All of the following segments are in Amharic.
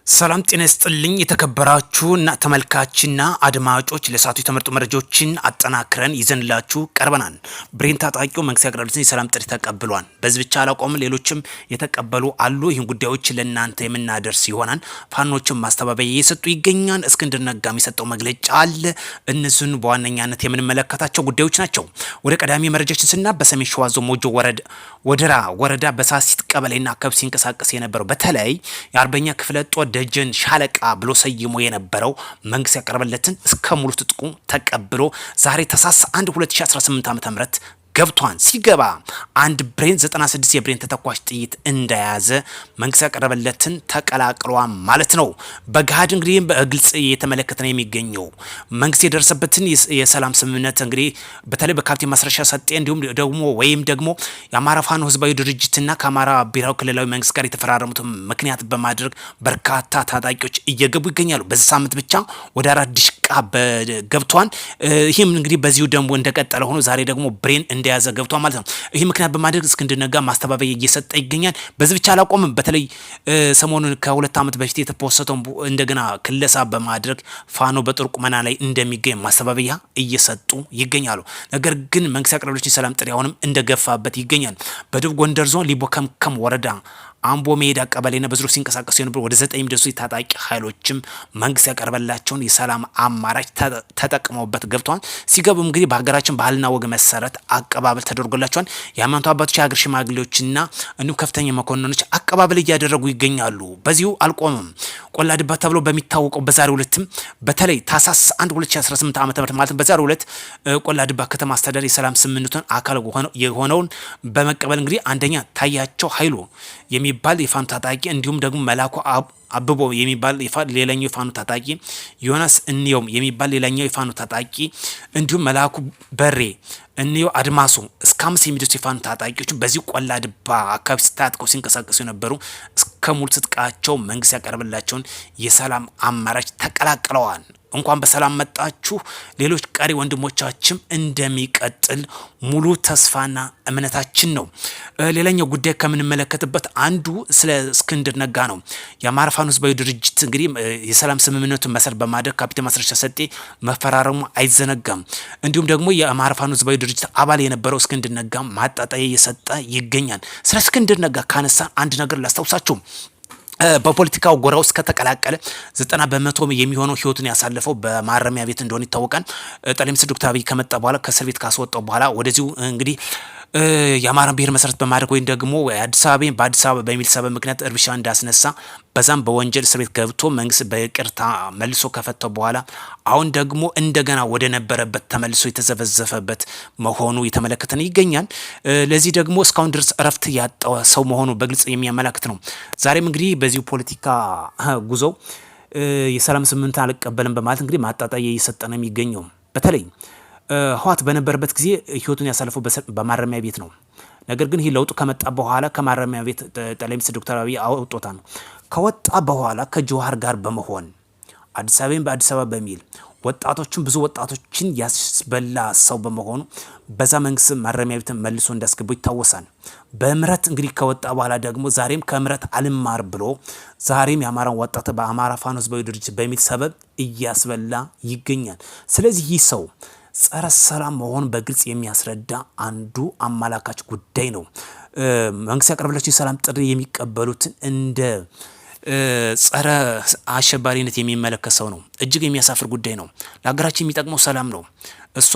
ሰላም ጤና ይስጥልኝ የተከበራችሁና ተመልካችና አድማጮች ለሳቱ የተመረጡ መረጃዎችን አጠናክረን ይዘንላችሁ ቀርበናል። ብሬን ታጣቂው መንግስት ያቀረበልን የሰላም ጥሪ ተቀብሏል። በዚህ ብቻ አላቆም፣ ሌሎችም የተቀበሉ አሉ። ይህን ጉዳዮች ለእናንተ የምናደርስ ይሆናል። ፋኖችም ማስተባበያ እየሰጡ ይገኛል። እስክንድር ነጋም የሰጠው መግለጫ አለ። እነሱን በዋነኛነት የምንመለከታቸው ጉዳዮች ናቸው። ወደ ቀዳሚ መረጃችን ስናልፍ በሰሜን ሸዋ ዞን ሞጆ ወደራ ወረዳ በሳሲት ቀበሌና አካባቢ ሲንቀሳቀስ የነበረው በተለይ የአርበኛ ክፍለ ጦር ደጀን ሻለቃ ብሎ ሰይሞ የነበረው መንግስት ያቀረበለትን እስከ ሙሉ ትጥቁ ተቀብሎ ዛሬ ታህሳስ 1 2018 ዓ.ም ገብቷን ሲገባ አንድ ብሬን 96 የብሬን ተተኳሽ ጥይት እንደያዘ መንግስት ያቀረበለትን ተቀላቅሏል ማለት ነው። በጋድ እንግዲህ በግልጽ እየተመለከተ ነው የሚገኘው መንግስት የደረሰበትን የሰላም ስምምነት እንግዲህ በተለይ በካፕቴን ማስረሻ ሰጤ እንዲሁም ደግሞ የአማራ ፋኖ ህዝባዊ ድርጅትና ከአማራ ብሔራዊ ክልላዊ መንግስት ጋር የተፈራረሙት ምክንያት በማድረግ በርካታ ታጣቂዎች እየገቡ ይገኛሉ። በዚህ ሳምንት ብቻ ወደ 4 ዲሽቃ ገብቷን። ይህም እንግዲህ በዚሁ ደግሞ እንደቀጠለ ሆኖ ዛሬ ደግሞ ብሬን እንደያዘ ገብቷል ማለት ነው። ይህ ምክንያት በማድረግ እስክንድር ነጋ ማስተባበያ እየሰጠ ይገኛል። በዚህ ብቻ አላቆምም። በተለይ ሰሞኑን ከ2 ዓመት በፊት የተፖሰተው እንደገና ክለሳ በማድረግ ፋኖ በጥሩ ቁመና ላይ እንደሚገኝ ማስተባበያ እየሰጡ ይገኛሉ። ነገር ግን መንግስት ያቀረበለችን ሰላም ጥሪ አሁንም እንደገፋበት ይገኛል። በደቡብ ጎንደር ዞን ሊቦ ከምከም ወረዳ አምቦ ሜዳ ቀበሌና በዙሪያው ሲንቀሳቀሱ የነበሩ ወደ 9 የሚደርሱ ታጣቂ ኃይሎችም መንግስት ያቀርበላቸውን የሰላም አማራጭ ተጠቅመውበት ገብተዋል። ሲገቡ እንግዲህ በሀገራችን ባህልና ወግ መሰረት አቀባበል ተደርጎላቸዋል። የሃይማኖት አባቶች፣ የሀገር ሽማግሌዎችና እንዲሁም ከፍተኛ መኮንኖች አቀባበል እያደረጉ ይገኛሉ። በዚሁ አልቆምም። ቆላ ድባ ተብሎ በሚታወቀው በዛሬው ዕለትም በተለይ ታህሳስ 1 2018 ዓ.ም ማለት በዛሬው ዕለት ቆላ ድባ ከተማ አስተዳደር የሰላም ስምምነቱን አካል የሆነውን በመቀበል እንግዲህ አንደኛ ታያቸው ኃይሉ የሚባል የፋኖ ታጣቂ እንዲሁም ደግሞ መላኩ አብቦ የሚባል ሌላኛው የፋኖ ታጣቂ፣ ዮናስ እንየውም የሚባል ሌላኛው የፋኖ ታጣቂ እንዲሁም መላኩ በሬ እንየው አድማሱ እስከ 5 የሚደርሱ የፋኖ ታጣቂዎች በዚህ ቆላ ድባ አካባቢ ታጥቀው ሲንቀሳቀሱ የነበሩ እስከ ሙሉ ትጥቃቸው መንግስት ያቀርብላቸውን የሰላም አማራጭ ተቀላቅለዋል። እንኳን በሰላም መጣችሁ። ሌሎች ቀሪ ወንድሞቻችን እንደሚቀጥል ሙሉ ተስፋና እምነታችን ነው። ሌላኛው ጉዳይ ከምንመለከትበት አንዱ ስለ እስክንድር ነጋ ነው። የአማራ ፋኖ ህዝባዊ ድርጅት እንግዲህ የሰላም ስምምነቱን መሰረት በማድረግ ካፒቴን ማስረሻ ሰጤ መፈራረሙ አይዘነጋም። እንዲሁም ደግሞ የአማራ ፋኖ ህዝባዊ ድርጅት አባል የነበረው እስክንድር ነጋ ማጣጣያ እየሰጠ ይገኛል። ስለ እስክንድር ነጋ ካነሳ አንድ ነገር ላስታውሳችሁ። በፖለቲካው ጎራ ውስጥ ከተቀላቀለ 90% የሚሆነው ህይወቱን ያሳለፈው በማረሚያ ቤት እንደሆነ ይታወቃል። ጠቅላይ ሚኒስትር ዶክተር አብይ ከመጣ በኋላ ከእስር ቤት ካስወጣው በኋላ ወደዚሁ እንግዲህ የአማራ ብሔር መሰረት በማድረግ ወይም ደግሞ በአዲስ አበባ በሚል ሰበብ ምክንያት እርብሻ እንዳስነሳ በዛም በወንጀል እስር ቤት ገብቶ መንግስት በይቅርታ መልሶ ከፈተው በኋላ አሁን ደግሞ እንደገና ወደ ነበረበት ተመልሶ የተዘፈዘፈበት መሆኑ የተመለከተን ይገኛል። ለዚህ ደግሞ እስካሁን ድረስ እረፍት ያጣው ሰው መሆኑ በግልጽ የሚያመላክት ነው። ዛሬም እንግዲህ በዚሁ ፖለቲካ ጉዞ የሰላም ስምምነት አልቀበልም በማለት እንግዲህ ማጣጣያ እየሰጠ ነው የሚገኘው። በተለይ ህወሓት በነበረበት ጊዜ ህይወቱን ያሳለፈው በማረሚያ ቤት ነው። ነገር ግን ይህ ለውጡ ከመጣ በኋላ ከማረሚያ ቤት ጠቅላይ ሚኒስትር ዶክተር አብይ አውጥቶታል ነው። ከወጣ በኋላ ከጀዋር ጋር በመሆን አዲስ አበባ በሚል ብዙ ወጣቶችን ያስበላ ሰው በመሆኑ በዛ መንግስት ማረሚያ ቤት መልሶ እንዳስገቡ ይታወሳል። በምህረት እንግዲህ ከወጣ በኋላ ደግሞ ዛሬም ከምረት አልማር ብሎ ዛሬም የአማራን ወጣት በአማራ ፋኖ ህዝባዊ ድርጅት በሚል ሰበብ እያስበላ ይገኛል። ስለዚህ ይህ ሰው ጸረ ሰላም መሆን በግልጽ የሚያስረዳ አንዱ አመላካች ጉዳይ ነው። መንግስት ያቀረበላቸው የሰላም ጥሪ የሚቀበሉትን እንደ ጸረ አሸባሪነት የሚመለከት ሰው ነው። እጅግ የሚያሳፍር ጉዳይ ነው። ለሀገራችን የሚጠቅመው ሰላም ነው። እሱ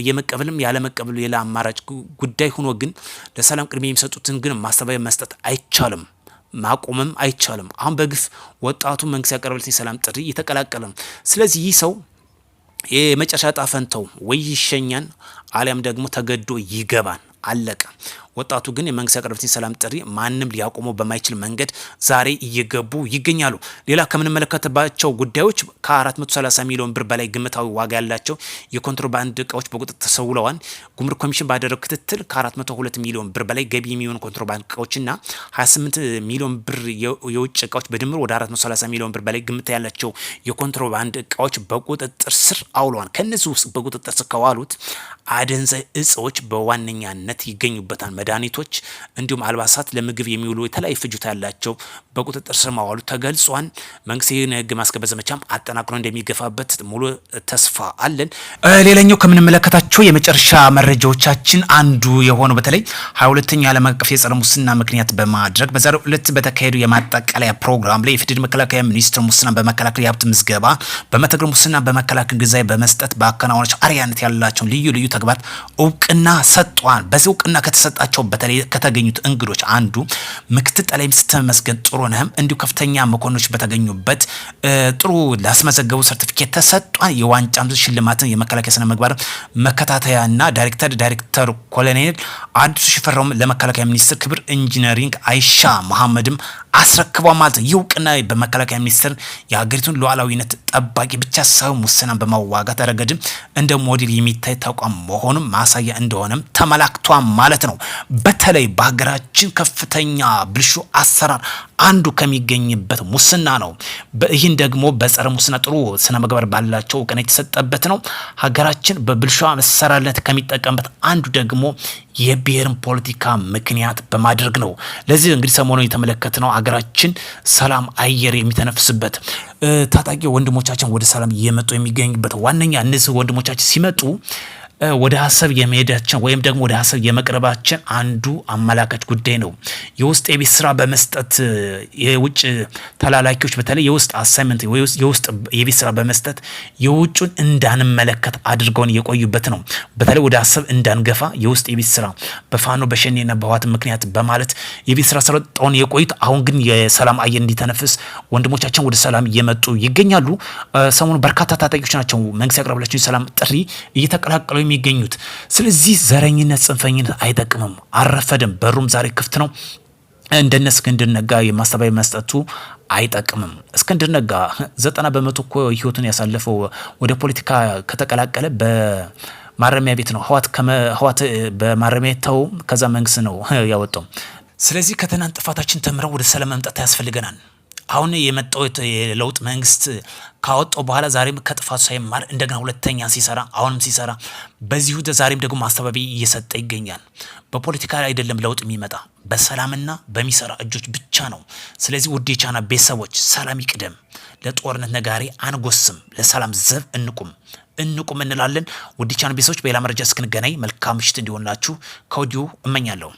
የመቀበልም ያለመቀበል ሌላ አማራጭ ጉዳይ ሆኖ ግን ለሰላም ቅድሚያ የሚሰጡትን ግን ማስተባበያ መስጠት አይቻልም፣ ማቆምም አይቻልም። አሁን በግፍ ወጣቱ መንግስት ያቀረበለትን የሰላም ጥሪ እየተቀላቀለ ነው። ስለዚህ ይህ ሰው የመጨረሻ ጣፈንተው ወይ ይሸኛን አሊያም ደግሞ ተገዶ ይገባል። አለቀ። ወጣቱ ግን የመንግስት ያቀረበትን ሰላም ጥሪ ማንም ሊያቆመው በማይችል መንገድ ዛሬ እየገቡ ይገኛሉ። ሌላ ከምንመለከትባቸው ጉዳዮች ከ430 ሚሊዮን ብር በላይ ግምታዊ ዋጋ ያላቸው የኮንትሮባንድ እቃዎች በቁጥጥር ስር ውለዋል። ጉምሩክ ኮሚሽን ባደረገው ክትትል ከ402 ሚሊዮን ብር በላይ ገቢ የሚሆኑ ኮንትሮባንድ እቃዎችና 28 ሚሊዮን ብር የውጭ እቃዎች በድምሩ ወደ 430 ሚሊዮን ብር በላይ ግምት ያላቸው የኮንትሮባንድ እቃዎች በቁጥጥር ስር አውለዋል። ከነዚህ ውስጥ በቁጥጥር ስር ከዋሉት አደንዛዥ እጾች በዋነኛነት ይገኙበታል። መድኃኒቶች እንዲሁም አልባሳት፣ ለምግብ የሚውሉ የተለያዩ ፍጆታ ያላቸው በቁጥጥር ስር ማዋሉ ተገልጿል። መንግስት ይህን የህግ ማስከበር ዘመቻም አጠናክሮ እንደሚገፋበት ሙሉ ተስፋ አለን። ሌላኛው ከምንመለከታቸው የመጨረሻ መረጃዎቻችን አንዱ የሆነው በተለይ 22ኛው ዓለም አቀፍ የጸረ ሙስና ምክንያት በማድረግ በዛሬው ዕለት በተካሄዱ የማጠቃለያ ፕሮግራም ላይ የፌዴራል መከላከያ ሚኒስትር ሙስናን በመከላከል የሀብት ምዝገባ በመተግበር ሙስና በመከላከል ግንዛቤ በመስጠት በአከናዋኖች አርአያነት ያላቸውን ልዩ ልዩ ተግባራት እውቅና ሰጥቷል። በዚህ እውቅና ከተሰጣቸው በተለይ ከተገኙት እንግዶች አንዱ ምክትል ጠቅላይ ሚኒስትር ተመስገን ጥሩነህም እንዲሁ ከፍተኛ መኮንኖች በተገኙበት ጥሩ ላስመዘገቡ ሰርቲፊኬት ተሰጧል። የዋንጫም ሽልማትን የመከላከያ ስነ ምግባር መከታተያና ዳይሬክተር ኮሎኔል አዲሱ ሽፈራው ለመከላከያ ሚኒስትር ክብር ኢንጂነሪንግ አይሻ መሐመድም አስረክቧል ማለት ነው። ይውቅና በመከላከያ ሚኒስትር የሀገሪቱን ሉዓላዊነት ጠባቂ ብቻ ሳይሆን ሙስናን በማዋጋት ረገድም እንደ ሞዴል የሚታይ ተቋም መሆኑን ማሳያ እንደሆነም ተመላክቷል ማለት ነው። በተለይ በሀገራችን ከፍተኛ ብልሹ አሰራር አንዱ ከሚገኝበት ሙስና ነው። ይህን ደግሞ በጸረ ሙስና ጥሩ ስነ ምግባር ባላቸው እውቅና የተሰጠበት ነው። ሀገራችን በብልሹ አሰራርነት ከሚጠቀምበት አንዱ ደግሞ የብሔርን ፖለቲካ ምክንያት በማድረግ ነው። ለዚህ እንግዲህ ሰሞኑን የተመለከትነው ሀገራችን ሰላም አየር የሚተነፍስበት ታጣቂ ወንድሞቻችን ወደ ሰላም እየመጡ የሚገኝበት ዋነኛ እነዚህ ወንድሞቻችን ሲመጡ ወደ ሀሳብ የመሄዳችን ወይም ደግሞ ወደ ሀሳብ የመቅረባችን አንዱ አመላካች ጉዳይ ነው። የውስጥ የቤት ስራ በመስጠት የውጭ ተላላኪዎች በተለይ የውስጥ አሳይመንት የውስጥ የቤት ስራ በመስጠት የውጩን እንዳንመለከት አድርገውን የቆዩበት ነው። በተለይ ወደ ሀሳብ እንዳንገፋ የውስጥ የቤት ስራ በፋኖ በሸኔና በህወሓት ምክንያት በማለት የቤት ስራ ሰጠውን የቆዩት አሁን ግን የሰላም አየር እንዲተነፍስ ወንድሞቻችን ወደ ሰላም እየመጡ ይገኛሉ። ሰሞኑ በርካታ ታጣቂዎች ናቸው መንግስት ያቀረበላቸው የሰላም ጥሪ እየተቀላቀሉ የሚገኙት። ስለዚህ ዘረኝነት፣ ጽንፈኝነት አይጠቅምም። አረፈደም፣ በሩም ዛሬ ክፍት ነው። እንደነ እስክንድር ነጋ የማስተባበያ መስጠቱ አይጠቅምም። እስክንድር ነጋ 90% እኮ ህይወቱን ያሳለፈው ወደ ፖለቲካ ከተቀላቀለ በማረሚያ ቤት ነው። ህወሓት በማረሚያ ተው ከዛ መንግስት ነው ያወጣው። ስለዚህ ከትናንት ጥፋታችን ተምረን ወደ ሰላም መምጣት ያስፈልገናል። አሁን የመጣው የለውጥ መንግስት ካወጣው በኋላ ዛሬም ከጥፋቱ ሳይማር እንደገና ሁለተኛ ሲሰራ አሁንም ሲሰራ በዚሁ ዛሬም ደግሞ ማስተባበያ እየሰጠ ይገኛል። በፖለቲካ ላይ አይደለም ለውጥ የሚመጣ በሰላምና በሚሰራ እጆች ብቻ ነው። ስለዚህ ውድ የቻና ቤተሰቦች ሰላም ይቅደም። ለጦርነት ነጋሪ አንጎስም፣ ለሰላም ዘብ እንቁም እንላለን። ውድ የቻና ቤተሰቦች በሌላ መረጃ እስክንገናኝ መልካም ምሽት እንዲሆንላችሁ ከወዲሁ እመኛለሁ።